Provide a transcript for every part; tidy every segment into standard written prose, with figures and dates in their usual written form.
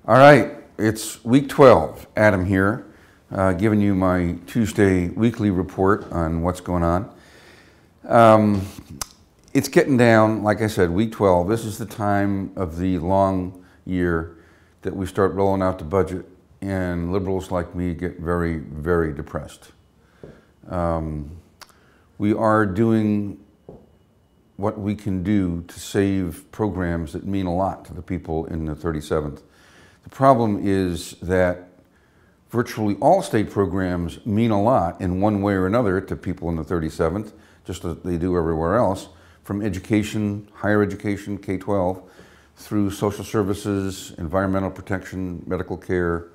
All right, it's week 12. Adam here, giving you my Tuesday weekly report on what's going on. It's getting down, like I said, week 12. This is the time of the long year that we start rolling out the budget, and liberals like me get very, very depressed. We are doing what we can do to save programs that mean a lot to the people in the 37th. The problem is that virtually all state programs mean a lot in one way or another to people in the 37th, just as they do everywhere else, from education, higher education, K-12, through social services, environmental protection, medical care,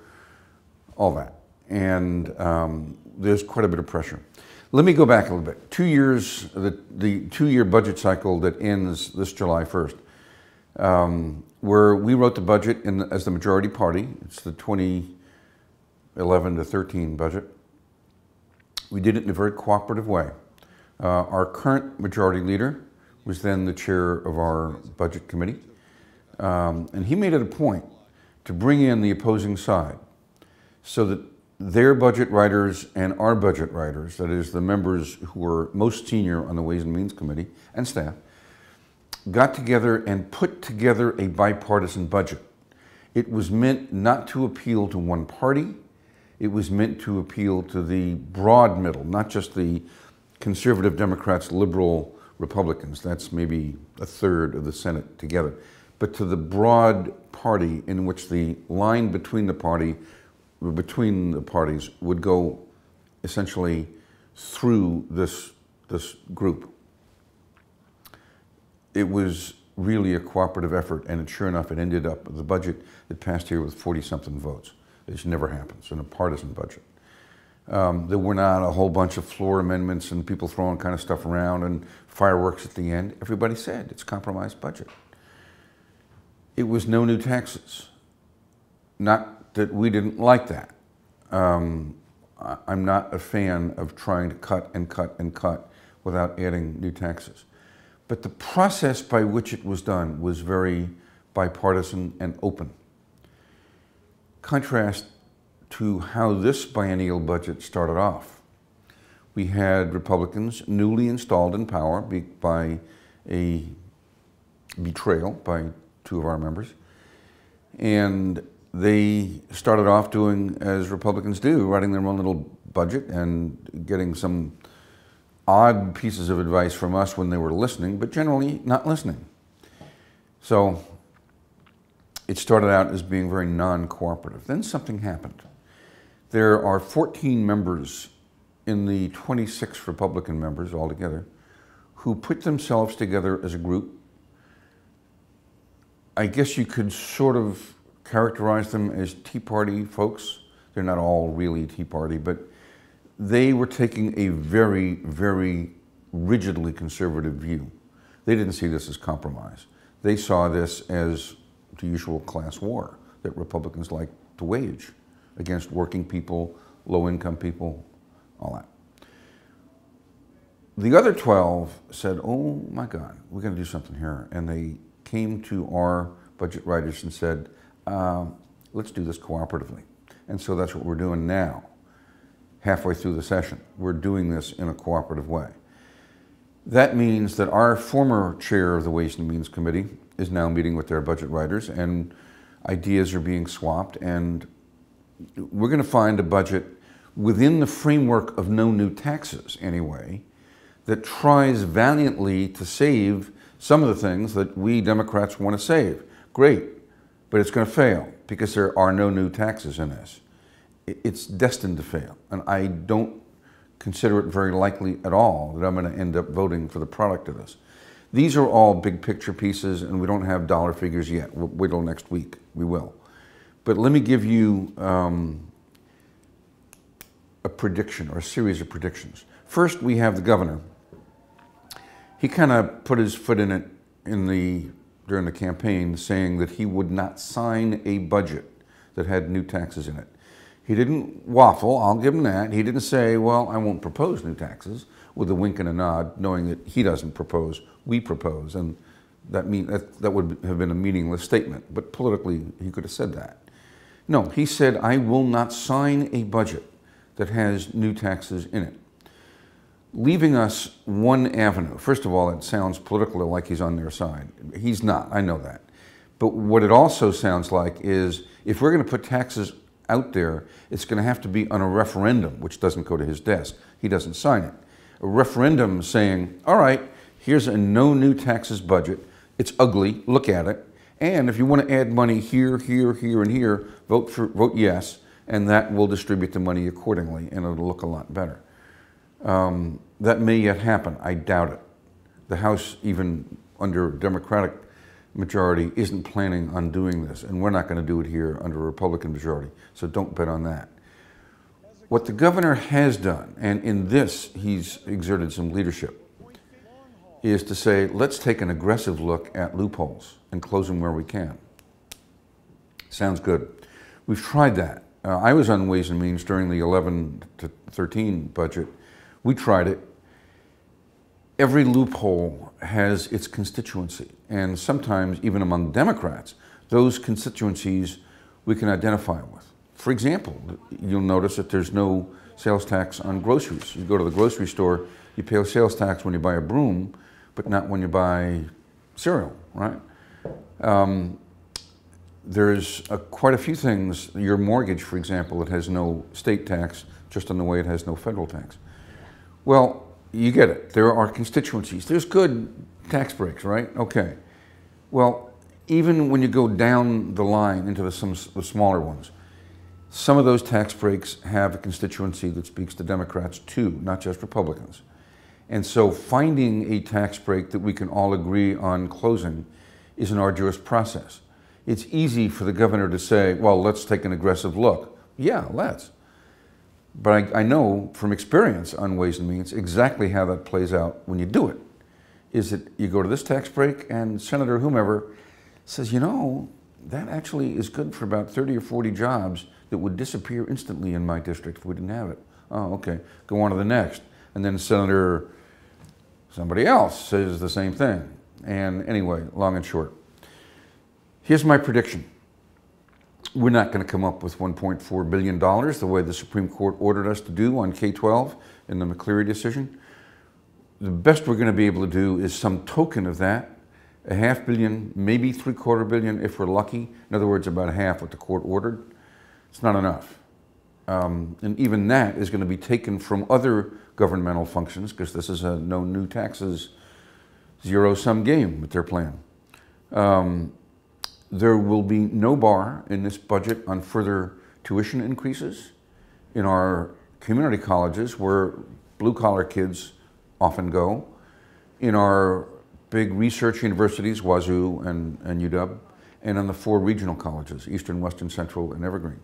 all that. And there's quite a bit of pressure. Let me go back a little bit. 2 years, the two-year budget cycle that ends this July 1st, where we wrote the budget as the majority party. It's the 2011 to 13 budget. We did it in a very cooperative way. Our current majority leader was then the chair of our budget committee. And he made it a point to bring in the opposing side so that their budget writers and our budget writers, that is the members who were most senior on the Ways and Means Committee and staff, got together and put together a bipartisan budget. It was meant not to appeal to one party. It was meant to appeal to the broad middle, not just the conservative Democrats, liberal Republicans. That's maybe a third of the Senate together. But to the broad party in which the line between the parties would go essentially through this group. It was really a cooperative effort, and sure enough, it ended up with the budget that passed here with 40-something votes. This never happens in a partisan budget. There were not a whole bunch of floor amendments and people throwing kind of stuff around and fireworks at the end. Everybody said it's a compromised budget. It was no new taxes. Not that we didn't like that. I'm not a fan of trying to cut and cut and cut without adding new taxes. But the process by which it was done was very bipartisan and open. Contrast to how this biennial budget started off. We had Republicans newly installed in power by a betrayal by two of our members. And they started off doing as Republicans do, writing their own little budget and getting some odd pieces of advice from us when they were listening, but generally not listening. So it started out as being very non-cooperative. Then something happened. There are 14 members in the 26 Republican members altogether who put themselves together as a group. I guess you could sort of characterize them as Tea Party folks. They're not all really Tea Party, but they were taking a very, very rigidly conservative view. They didn't see this as compromise. They saw this as the usual class war that Republicans like to wage against working people, low-income people, all that. The other 12 said, oh my God, we're going to do something here. And they came to our budget writers and said, let's do this cooperatively. And so that's what we're doing now. Halfway through the session, we're doing this in a cooperative way. That means that our former chair of the Ways and Means Committee is now meeting with their budget writers, and ideas are being swapped, and we're going to find a budget within the framework of no new taxes anyway, that tries valiantly to save some of the things that we Democrats want to save. Great, but it's going to fail because there are no new taxes in this. It's destined to fail, and I don't consider it very likely at all that I'm going to end up voting for the product of this. These are all big picture pieces, and we don't have dollar figures yet. We'll wait till next week. We will. But let me give you a prediction, or a series of predictions. First, we have the governor. He kind of put his foot in it during the campaign, saying that he would not sign a budget that had new taxes in it. He didn't waffle, I'll give him that. He didn't say, well, I won't propose new taxes, with a wink and a nod, knowing that he doesn't propose, we propose. And that would have been a meaningless statement, but politically he could have said that. No, he said, I will not sign a budget that has new taxes in it, leaving us one avenue. First of all, it sounds politically like he's on their side. He's not, I know that. But what it also sounds like is if we're going to put taxes out there, it's going to have to be on a referendum, which doesn't go to his desk. He doesn't sign it. A referendum saying, all right, here's a no new taxes budget. It's ugly, look at it. And if you want to add money here, here, here, and here, vote yes, and that will distribute the money accordingly, and it'll look a lot better. That may yet happen. I doubt it. The House, even under Democratic majority, isn't planning on doing this, and we're not going to do it here under a Republican majority, so don't bet on that. What the governor has done, and in this he's exerted some leadership, is to say, let's take an aggressive look at loopholes and close them where we can. Sounds good. We've tried that. I was on Ways and Means during the 11 to 13 budget. We tried it. Every loophole has its constituency, and sometimes even among Democrats, those constituencies we can identify with. For example, you'll notice that there's no sales tax on groceries. You go to the grocery store, you pay a sales tax when you buy a broom, but not when you buy cereal, right? There's quite a few things, your mortgage, for example, that has no state tax, just on the way it has no federal tax. Well, you get it. There are constituencies. There's good tax breaks, right? Okay. Well, even when you go down the line into the smaller ones, some of those tax breaks have a constituency that speaks to Democrats too, not just Republicans. And so finding a tax break that we can all agree on closing is an arduous process. It's easy for the governor to say, well, let's take an aggressive look. Yeah, let's. But I know from experience on Ways and Means exactly how that plays out when you do it. Is that you go to this tax break and Senator whomever says, you know, that actually is good for about 30 or 40 jobs that would disappear instantly in my district if we didn't have it. Oh, okay, go on to the next. And then Senator somebody else says the same thing. And anyway, long and short, here's my prediction. We're not going to come up with $1.4 billion the way the Supreme Court ordered us to do on K-12 in the McCleary decision. The best we're going to be able to do is some token of that, $500 million, maybe $750 million if we're lucky. In other words, about half what the court ordered. It's not enough. And even that is going to be taken from other governmental functions because this is a no new taxes, zero-sum game with their plan. There will be no bar in this budget on further tuition increases in our community colleges where blue-collar kids often go, in our big research universities, Wazoo and UW, and on the 4 regional colleges, Eastern, Western, Central, and Evergreen.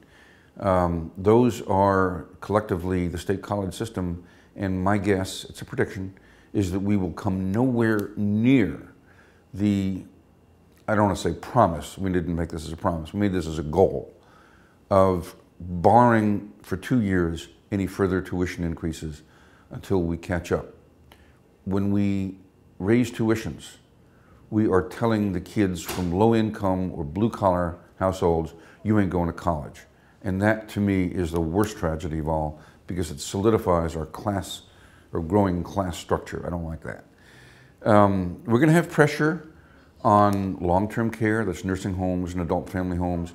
Those are collectively the state college system, and my guess, it's a prediction, is that we will come nowhere near the, I don't want to say promise, we didn't make this as a promise, we made this as a goal of barring for 2 years any further tuition increases until we catch up. When we raise tuitions, we are telling the kids from low income or blue collar households, you ain't going to college. And that to me is the worst tragedy of all because it solidifies our class or growing class structure. I don't like that. We're going to have pressure on long-term care, that's nursing homes and adult family homes,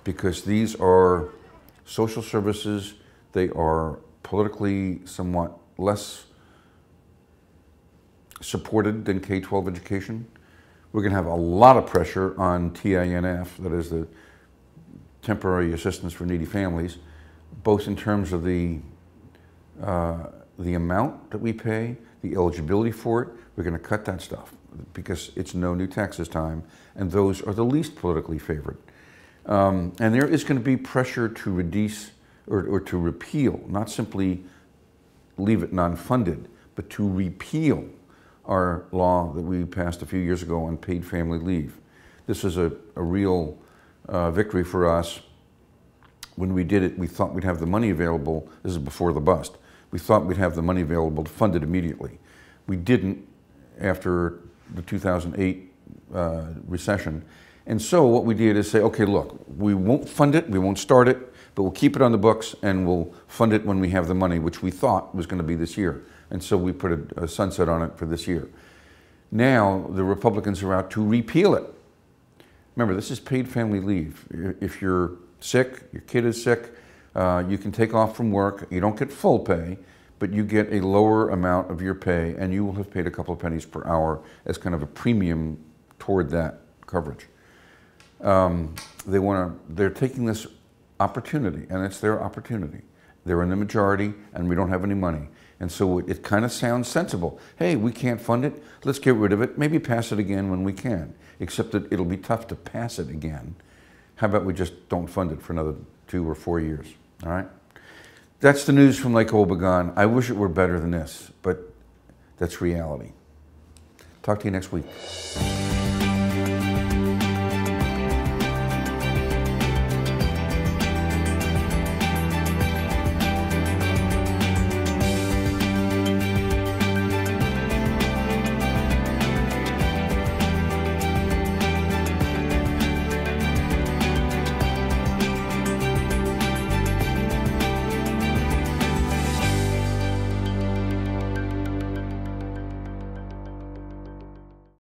because these are social services. They are politically somewhat less supported than K-12 education. We're going to have a lot of pressure on TINF, that is the temporary assistance for needy families, both in terms of the amount that we pay, the eligibility for it. We're going to cut that stuff because it's no new taxes time, and those are the least politically favored. And there is going to be pressure to reduce or to repeal, not simply leave it non-funded, but to repeal our law that we passed a few years ago on paid family leave. This is a real victory for us. When we did it, we thought we'd have the money available. This is before the bust. We thought we'd have the money available to fund it immediately. We didn't after the 2008 recession, And so what we did is say, okay, look, we won't fund it, we won't start it, but we'll keep it on the books and we'll fund it when we have the money, which we thought was going to be this year. And so we put a sunset on it for this year. Now the Republicans are out to repeal it. Remember, this is paid family leave. If you're sick, your kid is sick, you can take off from work. You don't get full pay, but you get a lower amount of your pay, and you will have paid a couple of pennies per hour as kind of a premium toward that coverage. They're taking this opportunity, and it's their opportunity. They're in the majority, and we don't have any money. And so it kind of sounds sensible. Hey, we can't fund it. Let's get rid of it. Maybe pass it again when we can. Except that it'll be tough to pass it again. How about we just don't fund it for another 2 or 4 years? All right? That's the news from Lake Wobegon. I wish it were better than this, but that's reality. Talk to you next week.